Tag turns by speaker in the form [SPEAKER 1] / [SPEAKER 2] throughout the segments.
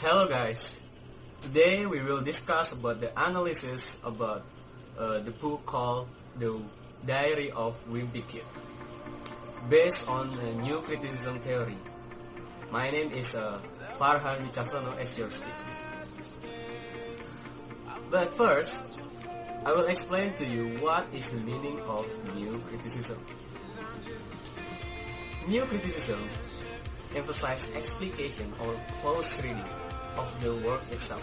[SPEAKER 1] Hello guys, today we will discuss about the analysis about the book called The Diary of Wimpy Kid, based on a new criticism theory. My name is Farhan W as your speaker. But first, I will explain to you what is the meaning of new criticism. New criticism emphasizes explication or close reading of the work itself.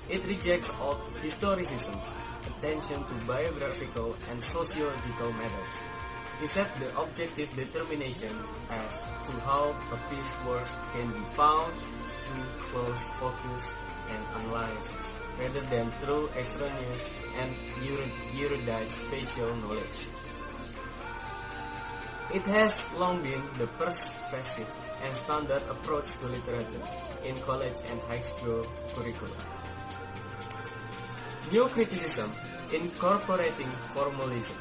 [SPEAKER 1] It rejects all historicisms, attention to biographical and sociological matters. Instead, the objective determination as to how a piece works can be found through close focus and analysis, rather than through extraneous and erudite spatial knowledge. It has long been the pervasive and standard approach to literature in college and high school curricula. New criticism, incorporating formalism,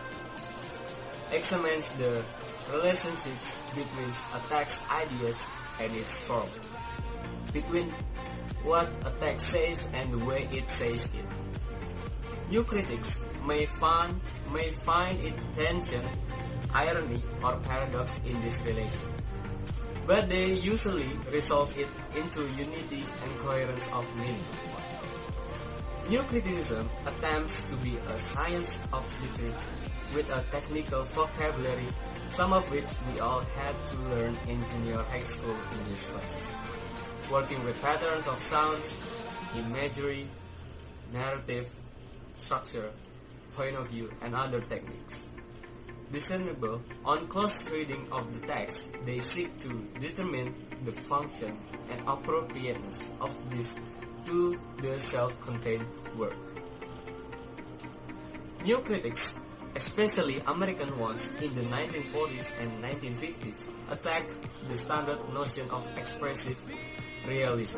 [SPEAKER 1] examines the relationships between a text's ideas and its form, between what a text says and the way it says it. New critics may find tension, irony, or paradox in this relation, but they usually resolve it into unity and coherence of meaning. New criticism attempts to be a science of literature with a technical vocabulary, some of which we all had to learn in junior high school English classes, working with patterns of sound, imagery, narrative, structure, point of view, and other techniques. Discernible on close reading of the text, they seek to determine the function and appropriateness of this to the self-contained work. New critics, especially American ones in the 1940s and 1950s, attack the standard notion of expressive realism.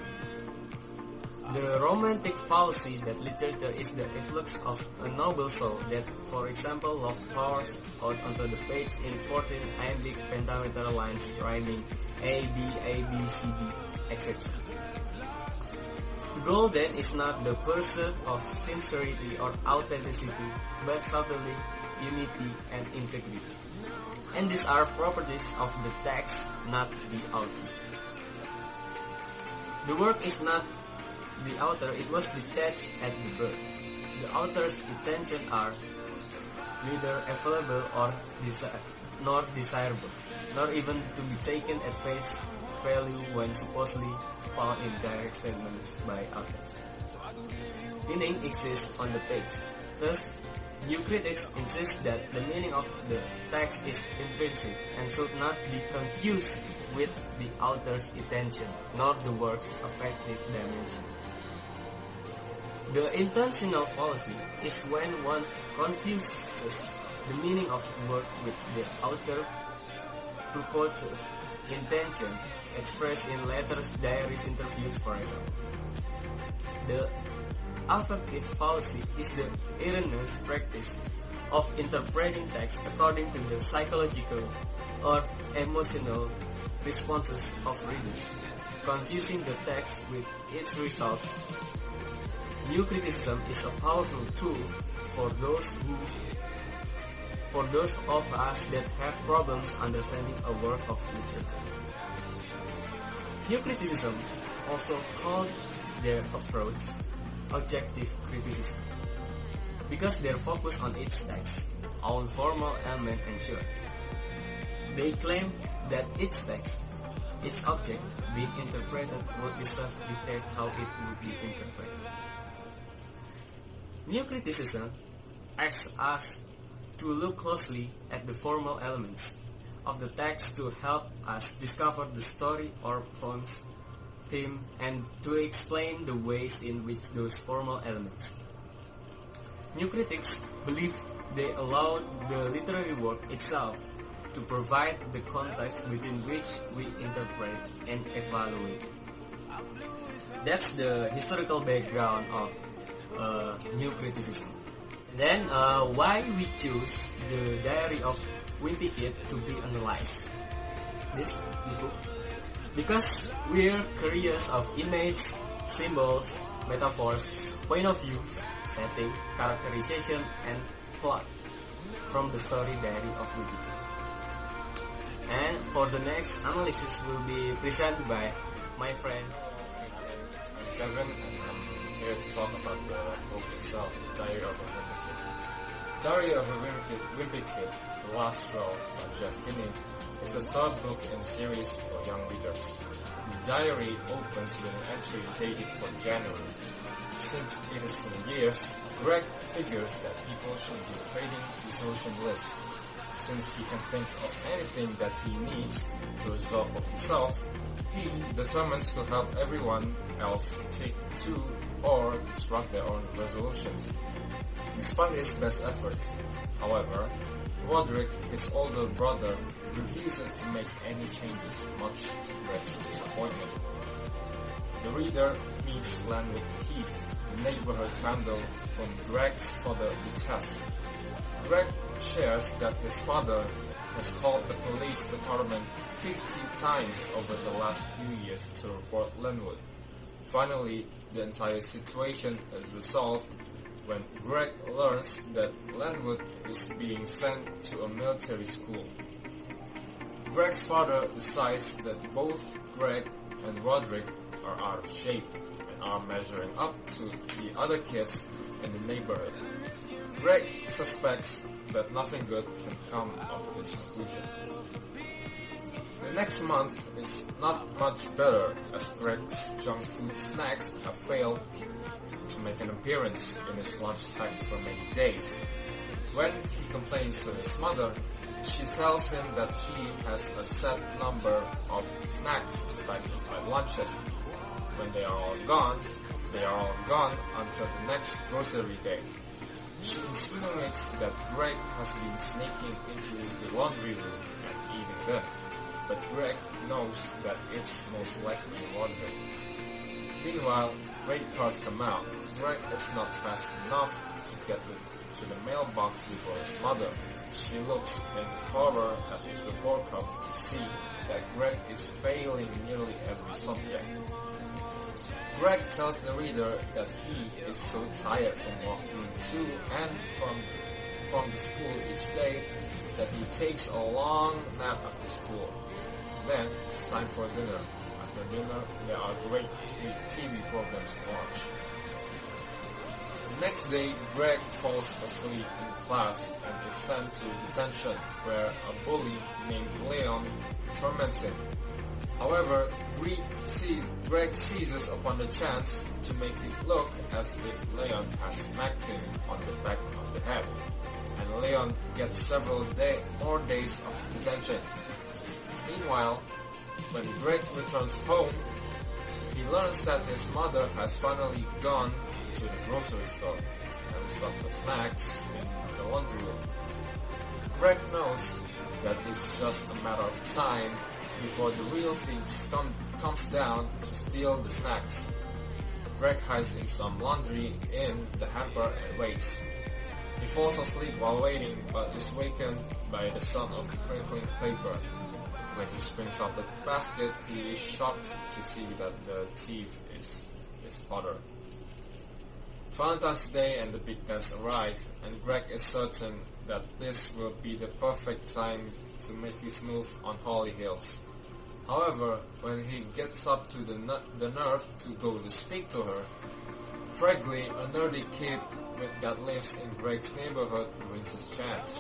[SPEAKER 1] The romantic fallacy that literature is the efflux of a noble soul that, for example, loves pours out onto the page in 14 iambic pentameter lines rhyming A, B, A, B, C, D, etc. The goal then is not the pursuit of sincerity or authenticity, but subtlety, unity, and integrity. And these are properties of the text, not the author. The work is not the author, it was detached at the birth. The author's intentions are neither available or nor desirable, nor even to be taken at face value when supposedly found in direct statements by authors. Meaning exists on the page. Thus, new critics insist that the meaning of the text is intrinsic and should not be confused with the author's intention, nor the work's affective dimension. The intentional fallacy is when one confuses the meaning of the work with the author's purported intention expressed in letters, diaries, interviews, for example. The affective fallacy is the erroneous practice of interpreting text according to the psychological or emotional responses of readers, confusing the text with its results. New criticism is a powerful tool for those of us that have problems understanding a work of literature. New criticism also called their approach objective criticism, because their focus on each text, all formal element ensure. They claim that each text, its object being interpreted would itself dictate how it would be interpreted. New criticism asks us to look closely at the formal elements of the text to help us discover the story or poem's theme and to explain the ways in which those formal elements. New critics believe they allow the literary work itself to provide the context within which we interpret and evaluate. That's the historical background of new criticism. Then, why we choose the Diary of Wimpy Kid to be analyzed? This book, because we're curious of image, symbols, metaphors, point of view, setting, characterization, and plot from the story diary of Wiki. And for the next analysis will be presented by my friend
[SPEAKER 2] Kevin, and I'm here to talk about the book itself, Diary of a Wimpy Kid. Diary of a Wimpy Kid, The Last Straw by Jeff Kinney, is the third book in the series for young readers. The diary opens with an entry dated for January. Since it has been years, Greg figures that people should be trading the ocean list. Since he can think of anything that he needs to resolve for himself, he determines to help everyone else take two or construct their own resolutions. Despite his best efforts, however, Roderick, his older brother, refuses to make any changes, much to Greg's disappointment. The reader meets Landwood Heath, the neighborhood vandal whom Greg's father detests. Greg shares that his father has called the police department 50 times over the last few years to report Landwood. Finally, the entire situation is resolved when Greg learns that Landwood is being sent to a military school. Greg's father decides that both Greg and Roderick are out of shape and are measuring up to the other kids in the neighborhood. Greg suspects that nothing good can come of this conclusion. The next month is not much better as Greg's junk food snacks have failed to make an appearance in his lunch sack for many days. When he complains to his mother, she tells him that she has a set number of snacks to pack inside lunches. When they are all gone until the next grocery day. She insinuates that Greg has been sneaking into the laundry room and eating them, but Greg knows that it's most likely Roderick. Meanwhile, rate cards come out. Greg is not fast enough to get to the mailbox before his mother. She looks in horror at his report card to see that Greg is failing nearly every subject. Greg tells the reader that he is so tired from walking to and from the school each day that he takes a long nap after school. Then it's time for dinner. After dinner, there are great TV programs to watch. The next day, Greg falls asleep in class and is sent to detention where a bully named Leon torments him. However, Greg seizes upon the chance to make it look as if Leon has smacked him on the back of the head, and Leon gets several more days of detention. Meanwhile, when Greg returns home, he learns that his mother has finally gone to the grocery store and stocked the snacks in the laundry room. Greg knows that it's just a matter of time before the real thief comes down to steal the snacks. Greg hides in some laundry in the hamper and waits. He falls asleep while waiting but is wakened by the sound of crinkling paper. When he springs up the basket, he is shocked to see that the thief is his father. Valentine's Day and the big dance arrive, and Greg is certain that this will be the perfect time to make his move on Holly Hills. However, when he gets up to the nerve to go to speak to her, Fregley, a nerdy kid that lives in Greg's neighborhood, wins his chance.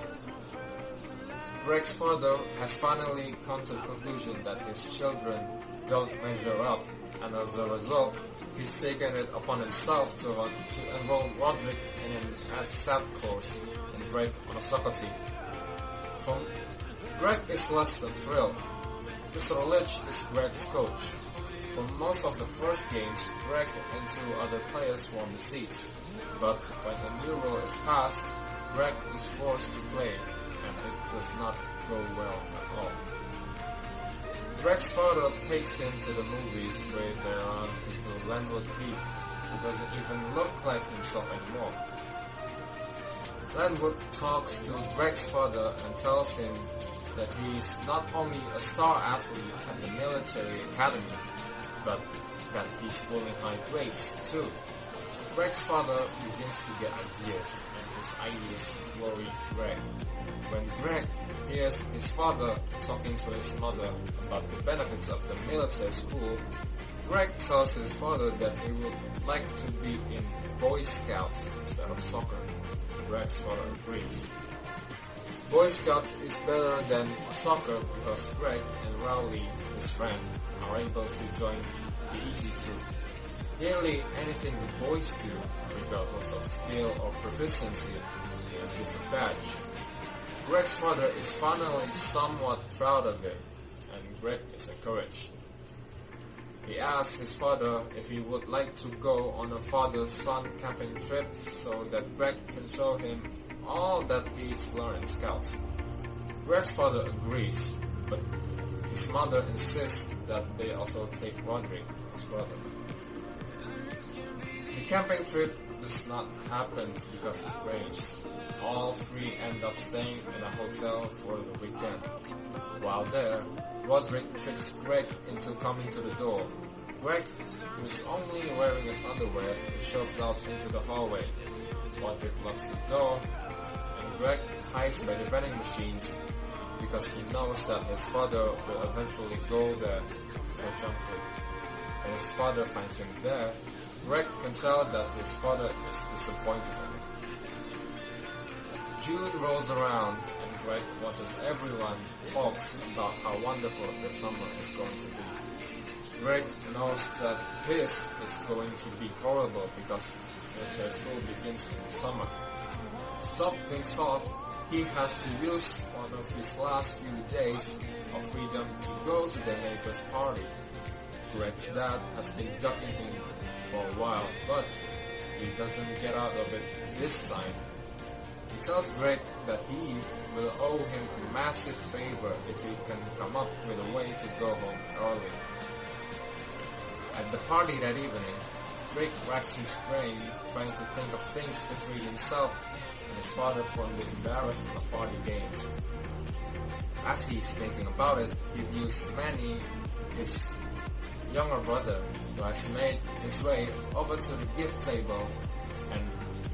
[SPEAKER 2] Greg's father has finally come to the conclusion that his children don't measure up, and as a result, he's taken it upon himself to enroll Roderick in an ASAP course and Greg on a soccer team. Greg is less than thrilled. Mr. Litch is Greg's coach. For most of the first games, Greg and two other players won the seats, but when a new rule is passed, Greg is forced to play, and it does not go well at all. Greg's father takes him to the movies where there are people Landwood Heath, who doesn't even look like himself anymore. Landwood talks to Greg's father and tells him that he is not only a star athlete at the military academy, but that he's pulling high grades too. Greg's father begins to get ideas, and his ideas worry Greg. When Greg hears his father talking to his mother about the benefits of the military school, Greg tells his father that he would like to be in Boy Scouts instead of soccer. Greg's father agrees. Boy Scouts is better than soccer because Greg and Rowley, his friend, are able to join the easy troop. Nearly anything the boys do, regardless of skill or proficiency, is with a badge. Greg's father is finally somewhat proud of it, and Greg is encouraged. He asks his father if he would like to go on a father-son camping trip so that Greg can show him all that he's learned in Scouts. Greg's father agrees, but his mother insists that they also take Roderick, his brother. The camping trip does not happen because it rains. All three end up staying in a hotel for the weekend. While there, Roderick tricks Greg into coming to the door. Greg, who is only wearing his underwear, is shoved out into the hallway. Roderick locks the door, and Greg hides by the vending machines because he knows that his father will eventually go there for junk food. When his father finds him there, Greg can tell that his father is disappointed in him. June rolls around and Greg watches everyone talks about how wonderful the summer is going to be. Greg knows that his is going to be horrible because military school begins in the summer. To top things off, he has to use one of his last few days of freedom to go to their neighbor's party. Greg's dad has been ducking him for a while, but he doesn't get out of it this time. He tells Greg that he will owe him a massive favor if he can come up with a way to go home early. At the party that evening, Greg racks his brain trying to think of things to free himself and his father from the embarrassment of party games. As he's thinking about it, he views Manny, his younger brother, who has made his way over to the gift table and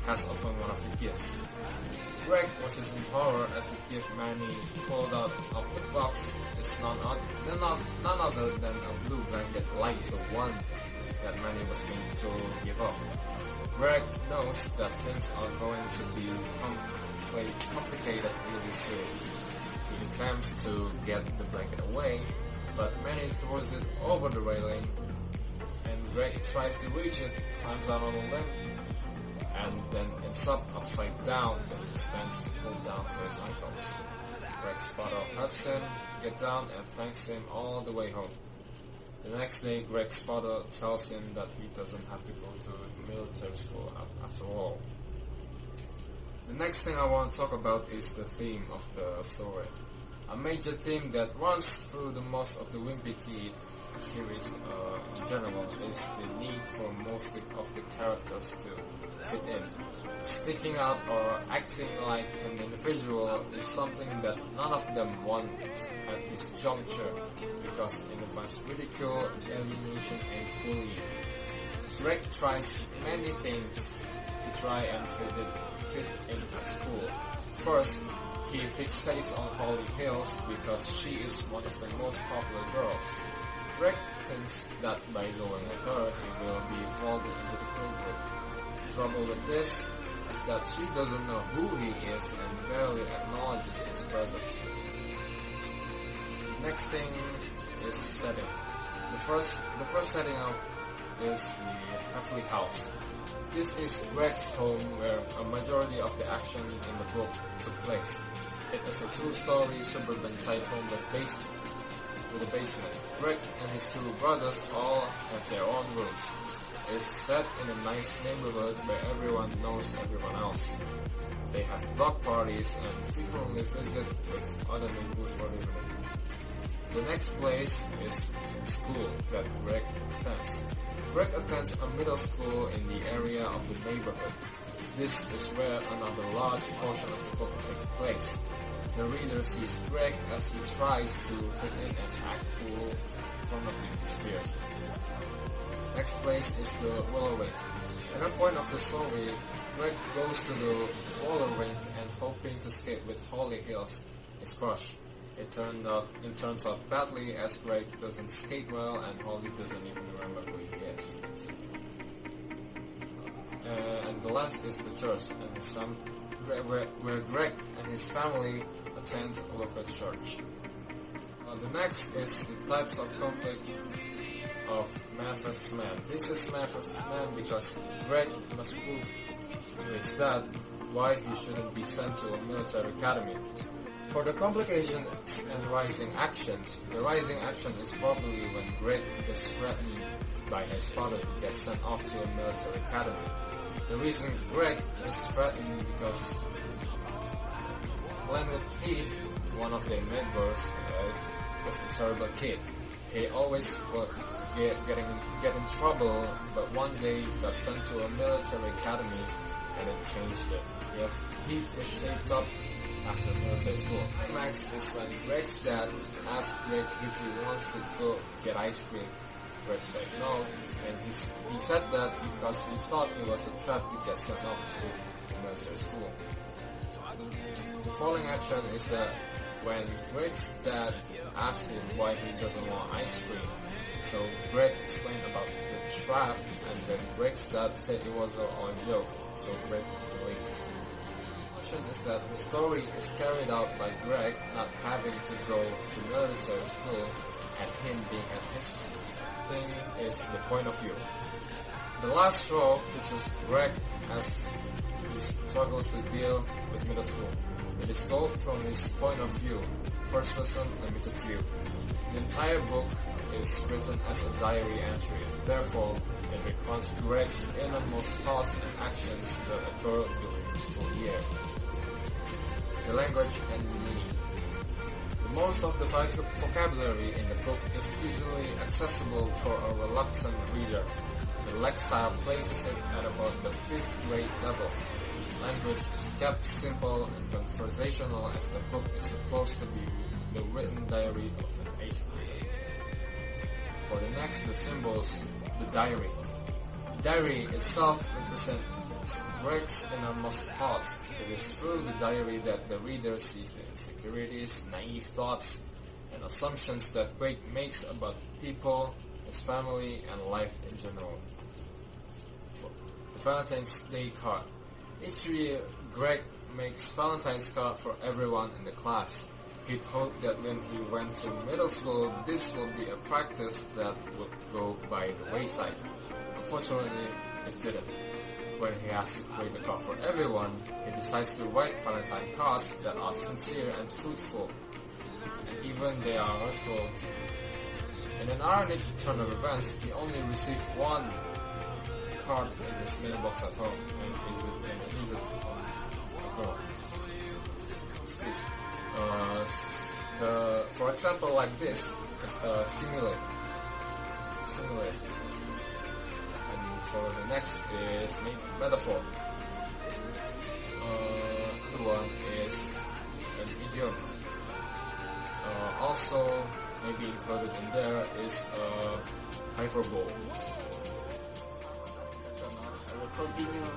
[SPEAKER 2] has opened one of the gifts. Greg watches in horror as the gift Manny pulled out of the box is none other than a blue blanket like the one that Manny was going to give up. Greg knows that things are going to be complicated really soon. He attempts to get the blanket away, but Manny throws it over the railing, and Greg tries to reach it, climbs out on a limb, and then ends up upside down with his pants pulled down to his ankles. Greg's father helps him get down and thanks him all the way home. The next day, Greg's father tells him that he doesn't have to go to military school after all. The next thing I want to talk about is the theme of the story. A major theme that runs through the most of the Wimpy Kid series in general is the need for most of the characters to fit in. Sticking out or acting like an individual is something that none of them want at this juncture because it invites ridicule, alienation, and bullying. Greg tries many things to try and fit in at school. First, he fixates on Holly Hills because she is one of the most popular girls. Greg thinks that by going with her, he will be folded into the cool group. The trouble with this is that she doesn't know who he is and barely acknowledges his presence. Next thing is setting. The first setting up is the Heffley house. This is Greg's home where a majority of the action in the book took place. It is a two-story suburban type home with a basement. Greg and his two brothers all have their own rooms. It is set in a nice neighborhood where everyone knows everyone else. They have block parties and frequently visit with other neighbors for the evening. The next place is school that Greg attends. Greg attends a middle school in the area of the neighborhood. This is where another large portion of the book takes place. The reader sees Greg as he tries to fit in and act cool in front of his peers. Next place is the roller rink. At a point of the story, Greg goes to the roller rink and hoping to skate with Holly Hills, his crush. It turns out badly as Greg doesn't skate well and Holly doesn't even remember who he is. And the last is the church and his where Greg and his family attend a local church. The next is the types of conflict of man versus man. This is man versus man because Greg must prove to his dad why he shouldn't be sent to a military academy. For the complications and rising actions, the rising action is probably when Greg gets threatened by his father to get sent off to a military academy. The reason Greg is threatened because Glenwood Pete, one of their neighbors, was a terrible kid. He always would get in trouble, but one day got sent to a military academy and it changed it. Yes, he is shaped up after military school. Climax is when Greg's dad asks Greg if he wants to go get ice cream. Greg said no, and he said that because he thought it was a trap to get sent off to military school. The following action is that when Greg's dad asked him why he doesn't want ice cream, so Greg explained about the trap, and then Greg's dad said it was a joke, so Greg believed. The action is that the story is carried out by Greg not having to go to military school and him being at his thing is the point of view. The last row features Greg as he struggles to deal with middle school. It is told from his point of view, first person limited view. The entire book is written as a diary entry, therefore it recounts Greg's innermost thoughts and actions that occur during the school year. The language and meaning. Most of the vocabulary in the book is easily accessible for a reluctant reader. The lexile places it at about the 5th grade level. Language is kept simple and conversational as the book is supposed to be the written diary of an 8th grader. For the next, the symbols, the diary. The diary itself represents Greg's innermost thoughts. It is through the diary that the reader sees the insecurities, naive thoughts, and assumptions that Greg makes about people, his family, and life in general. The Valentine's Day card. Each year, Greg makes Valentine's card for everyone in the class. He'd hoped that when he went to middle school, this would be a practice that would go by the wayside. Unfortunately, it didn't. When he has to create a card for everyone, he decides to write Valentine cards that are sincere and truthful. Even they are hurtful. In an ironic turn of events, he only received one card in his mailbox at home, and it is a girl. For example, like this, simulate. And for the next is metaphor. Another one is an idiom. Also, maybe included in there is hyperbole.
[SPEAKER 1] I will continue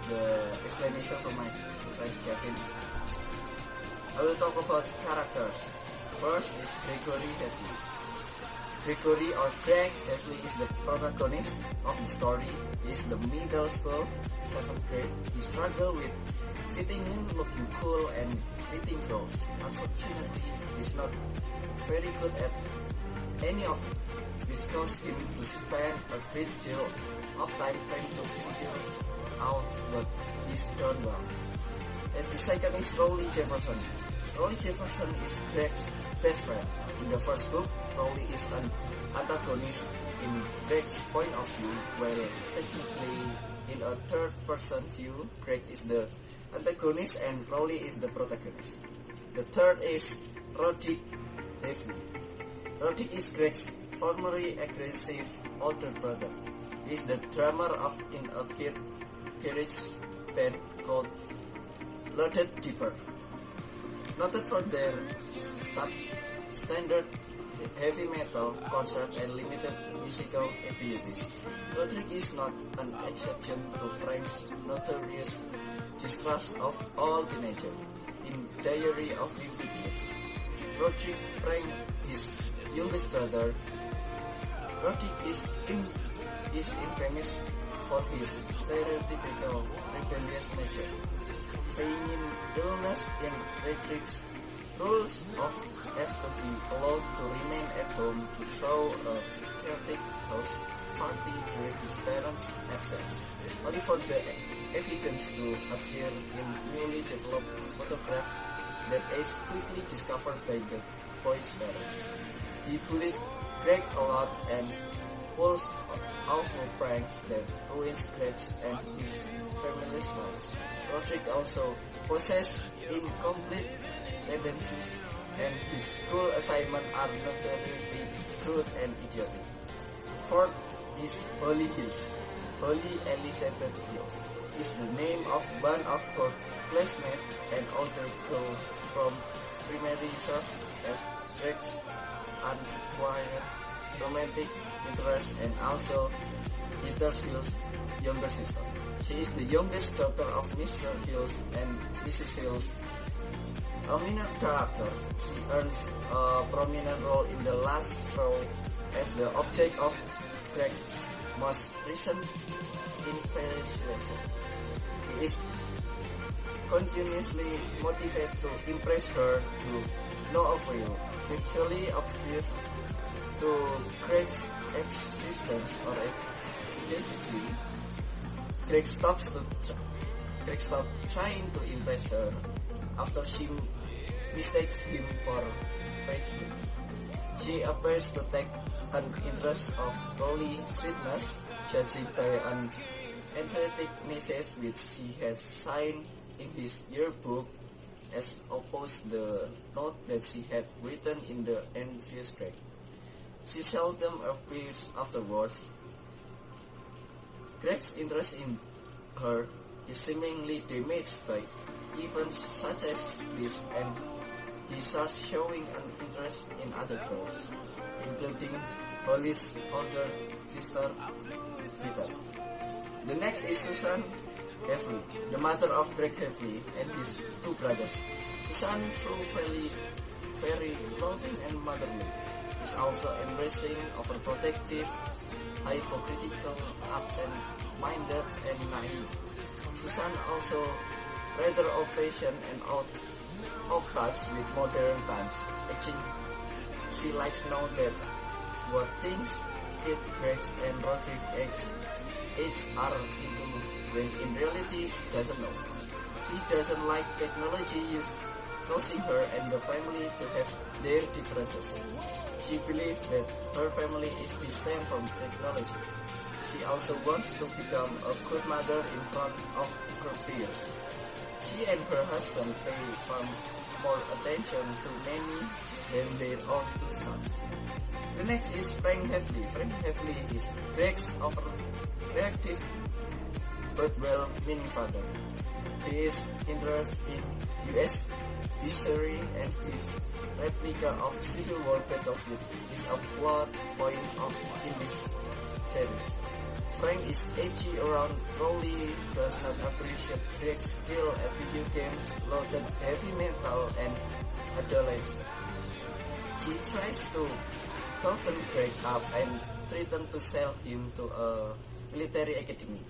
[SPEAKER 1] the explanation from my friend Kevin. I will talk about characters. First is Gregory Dudley. Gregory or Greg Dudley is the protagonist of the story. He is the middle school, 7th grade. He struggles with fitting in, looking cool, and meeting girls. Unfortunately, he's not very good at any of it, which caused him to spend a great deal of time trying to figure out what he's done well. And the second is Rowley Jefferson. Rowley Jefferson is Greg's best friend. In the first book, Rowley is an antagonist in Greg's point of view, while technically in a third-person view, Greg is the antagonist and Rowley is the protagonist. The third is Roderick W. Roderick is Greg's formerly aggressive older brother. He is the drummer in a garage band called Loaded Dipper. Noted for their substandard heavy metal, concert, and limited musical abilities. Roderick is not an exception to Frank's notorious distrust of all teenagers. In Diary of Wimpy Kid, Roderick Frank, his youngest brother. Roderick is infamous for his stereotypical rebellious nature. Feigning illness in Roderick's rules of has to be allowed to remain at home to throw a chaotic house party during his parents' absence, only for the evidence to appear in newly developed photograph that is quickly discovered by the boy's parents. He bullies Greg a lot and pulls awful pranks that ruins Greg's and his family's lives. Roderick also possesses incomplete tendencies, and his school assignments are notoriously crude and idiotic. Fourth is Holly Hills. Holly Elizabeth Hills is the name of one of her classmates and older girl from primary source as Greg's unacquired romantic interest and also Peter Hill's younger sister. She is the youngest daughter of Mr. Hills and Mrs. Hills. A minor character, she earns a prominent role in the last show as the object of Greg's most recent infatuation. He is continuously motivated to impress her to no avail, virtually obvious to Greg's existence or identity. Greg stops trying to impress her after she mistakes him for Facebook. She appears to take an interest of Crowley's sweetness, judging by an athletic message which she has signed in his yearbook, as opposed to the note that she had written in the envious Greg. She seldom appears afterwards. Greg's interest in her is seemingly damaged by events such as this, and he starts showing an interest in other girls, including Holly's older sister, Rita. The next is Susan Heffley, the mother of Greg Heffley and his two brothers. Susan, through very loving and motherly, is also embracing, overprotective, hypocritical, absent-minded, and naive. Susan also rather old-fashioned and out of touch with modern times. Actually, she likes know that what things Kid, Greg, and Roderick age are into when in reality she doesn't know. She doesn't like technology use causing her and the family to have their differences. She believes that her family is distant from technology. She also wants to become a good mother in front of her peers. She and her husband pay far more attention to nanny than their own two sons. The next is Frank Heffley. Frank Heffley is Greg's overreactive but well-meaning father. He is interested in U.S. history, and his replica of Civil War battlefield is a plot point in this series. Frank is edgy around Crowley, does not appreciate Greg's skill at video games, loaded heavy metal, and adolescence. He tries to toughen Greg up and threatens to sell him to a military academy.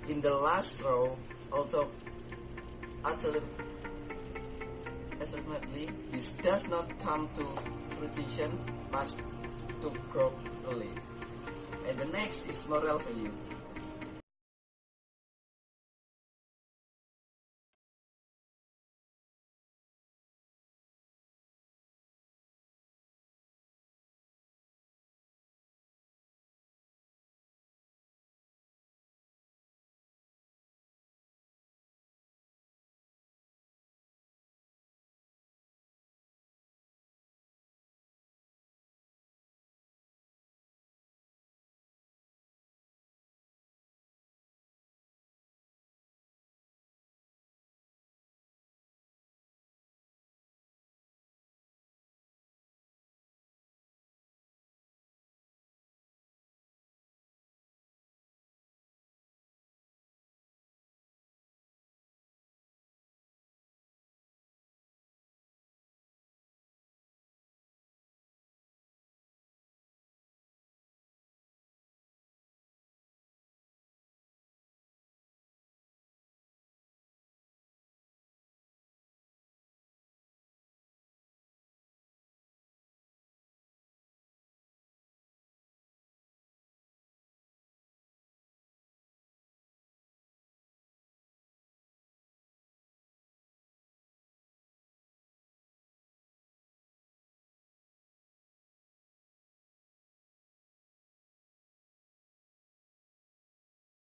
[SPEAKER 1] In the last row, although ultimately this does not come to fruition, much to grow relief. And the next is moral value.